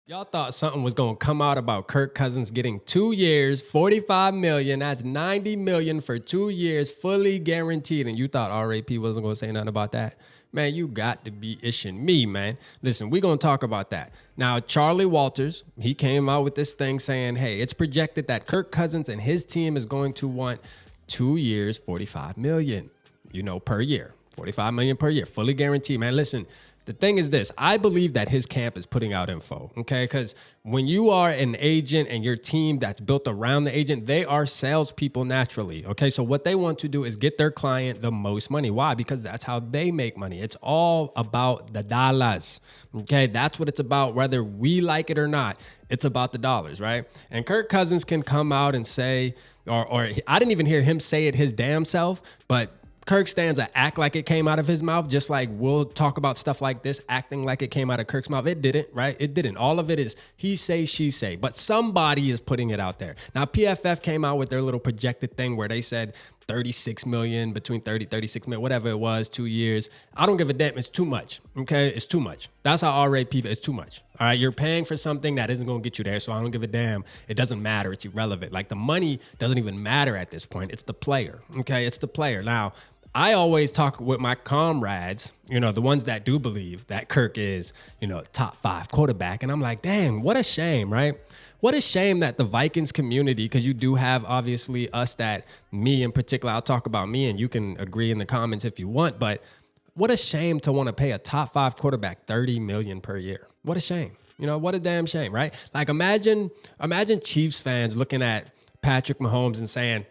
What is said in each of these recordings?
Y'all thought something was going to come out about Kirk Cousins getting 2 years, $45 million. That's $90 million for 2 years, fully guaranteed. And you thought RAP wasn't going to say nothing about that? Man, you got to be ishing me, man. Listen, we're going to talk about that. Now, Charly Walters, he came out with this thing saying, hey, it's projected that Kirk Cousins and his team is going to want 2 years, $45 million, per year. $45 million per year, fully guaranteed, man. Listen, the thing is this, I believe that his camp is putting out info, okay? Because when you are an agent and your team that's built around the agent, they are salespeople naturally, okay? So what they want to do is get their client the most money. Why? Because that's how they make money. It's all about the dollars, okay? That's what it's about, whether we like it or not. It's about the dollars, right? And Kirk Cousins can come out and say, or I didn't even hear him say it his damn self, but Kirk stands to act like it came out of his mouth, just like we'll talk about stuff like this, acting like it came out of Kirk's mouth. It didn't, right? It didn't. All of it is he say, she say, but somebody is putting it out there. Now, PFF came out with their little projected thing where they said 36 million, between 30, 36 million, whatever it was, 2 years. I don't give a damn. It's too much, okay? It's too much. That's how RAP is. It's too much, all right? You're paying for something that isn't going to get you there, so I don't give a damn. It doesn't matter. It's irrelevant. Like, the money doesn't even matter at this point. It's the player, okay? It's the player. Now, I always talk with my comrades, the ones that do believe that Kirk is, top 5 quarterback. And I'm like, dang, what a shame, right? What a shame that the Vikings community, because you do have obviously me in particular, I'll talk about me and you can agree in the comments if you want, but what a shame to want to pay a top 5 quarterback $30 million per year. What a shame. What a damn shame, right? Like imagine Chiefs fans looking at Patrick Mahomes and saying,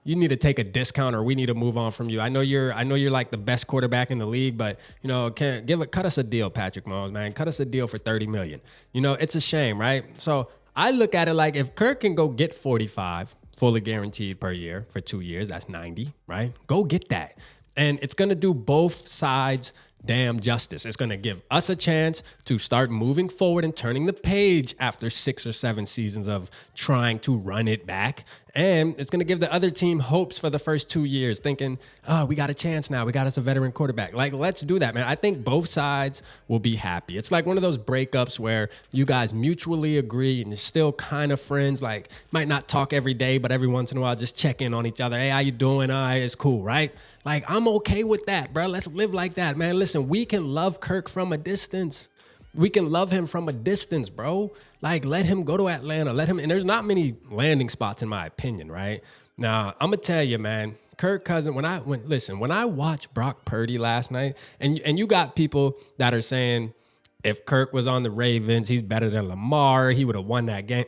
you need to take a discount or we need to move on from you. I know you're like the best quarterback in the league, but cut us a deal, Patrick Mahomes, man. Cut us a deal for $30 million. It's a shame, right? So I look at it like if Kirk can go get 45 fully guaranteed per year for 2 years, that's 90, right? Go get that. And it's going to do both sides damn justice. It's going to give us a chance to start moving forward and turning the page after 6 or 7 seasons of trying to run it back. And it's going to give the other team hopes for the first 2 years, thinking, oh, we got a chance now. We got us a veteran quarterback. Like, let's do that, man. I think both sides will be happy. It's like one of those breakups where you guys mutually agree and you're still kind of friends. Like, might not talk every day, but every once in a while, just check in on each other. Hey, how you doing? It's cool, right? Like, I'm okay with that, bro. Let's live like that, man. Listen, we can love Kirk from a distance. We can love him from a distance, bro. Like, let him go to Atlanta. And there's not many landing spots, in my opinion, right? Now, I'm going to tell you, man, Kirk Cousins, when I watched Brock Purdy last night, and you got people that are saying, if Kirk was on the Ravens, he's better than Lamar. He would have won that game.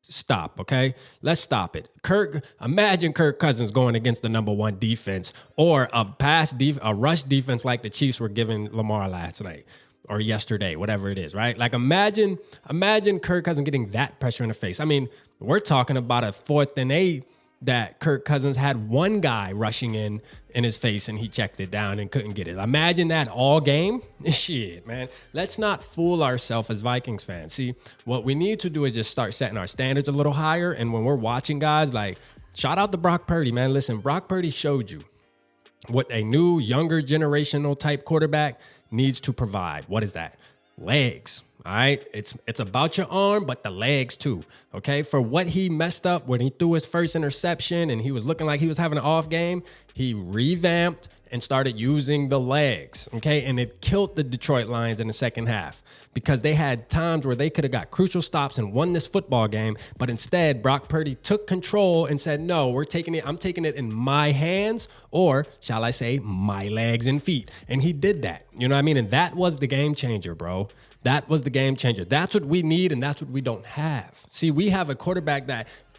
Stop, okay? Let's stop it. Imagine Kirk Cousins going against the number 1 defense or a rush defense like the Chiefs were giving Lamar last night or yesterday, whatever it is, right? Like imagine Kirk Cousins getting that pressure in the face. I mean, we're talking about a 4th and 8 that Kirk Cousins had one guy rushing in his face and he checked it down and couldn't get it. Imagine that all game. Shit, man. Let's not fool ourselves as Vikings fans. See, what we need to do is just start setting our standards a little higher. And when we're watching guys, like, shout out to Brock Purdy, man. Listen, Brock Purdy showed you what a new, younger generational type quarterback needs to provide. What is that? Legs. All right, it's about your arm, but the legs too, okay? For what he messed up when he threw his first interception and he was looking like he was having an off game, he revamped and started using the legs, okay? And it killed the Detroit Lions in the second half because they had times where they could have got crucial stops and won this football game, but instead Brock Purdy took control and said, no, I'm taking it in my hands, or shall I say my legs and feet. And he did that, you know what I mean? And that was the game changer, bro. That was the game changer. That's what we need, and that's what we don't have. See, we have a quarterback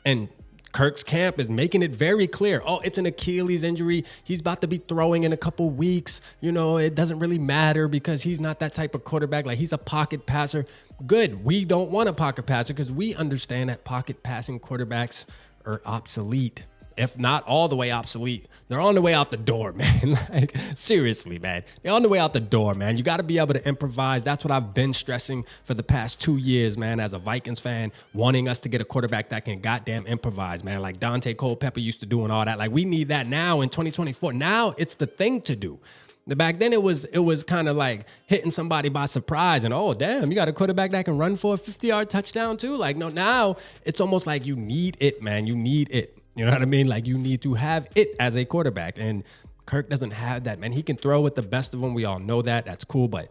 and Kirk's camp is making it very clear. Oh, it's an Achilles injury. He's about to be throwing in a couple weeks. It doesn't really matter because he's not that type of quarterback. Like, he's a pocket passer. Good. We don't want a pocket passer because we understand that pocket passing quarterbacks are obsolete. If not all the way obsolete, they're on the way out the door, man. Like, seriously, man. They're on the way out the door, man. You got to be able to improvise. That's what I've been stressing for the past 2 years, man, as a Vikings fan, wanting us to get a quarterback that can goddamn improvise, man, like Dante Culpepper used to do and all that. Like, we need that now in 2024. Now it's the thing to do. Back then, it was kind of like hitting somebody by surprise, and oh damn, you got a quarterback that can run for a 50-yard touchdown too. Like no, now it's almost like you need it, man. You need it. You know what I mean? Like you need to have it as a quarterback, and Kirk doesn't have that, man. He can throw with the best of them. We all know that. That's cool, but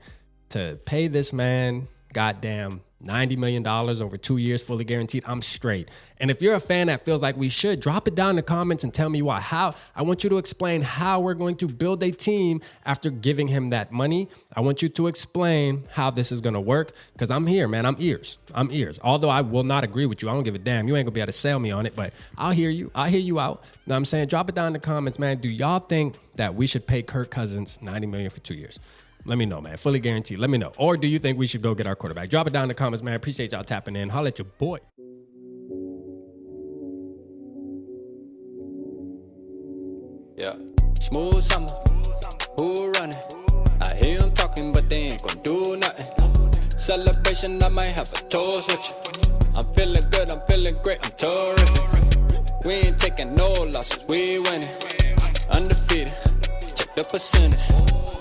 to pay this man, goddamn, $90 million over 2 years, fully guaranteed, I'm straight. And if you're a fan that feels like we should, drop it down in the comments and tell me why. How I want you to explain how we're going to build a team after giving him that money. I want you to explain how this is going to work, because I'm here, man. I'm ears. Although I will not agree with you. I don't give a damn. You ain't going to be able to sell me on it, but I'll hear you. I'll hear you out. You know what I'm saying? Drop it down in the comments, man. Do y'all think that we should pay Kirk Cousins $90 million for 2 years? Let me know, man. Fully guaranteed. Let me know. Or do you think we should go get our quarterback? Drop it down in the comments, man. Appreciate y'all tapping in. Holla at your boy. Yeah. Smooth summer. Who running? I hear them talking, but they ain't gonna do nothing. Celebration, I might have a toast with you. I'm feeling good, I'm feeling great, I'm terrific. We ain't taking no losses, we winning. Undefeated. Check the percentage.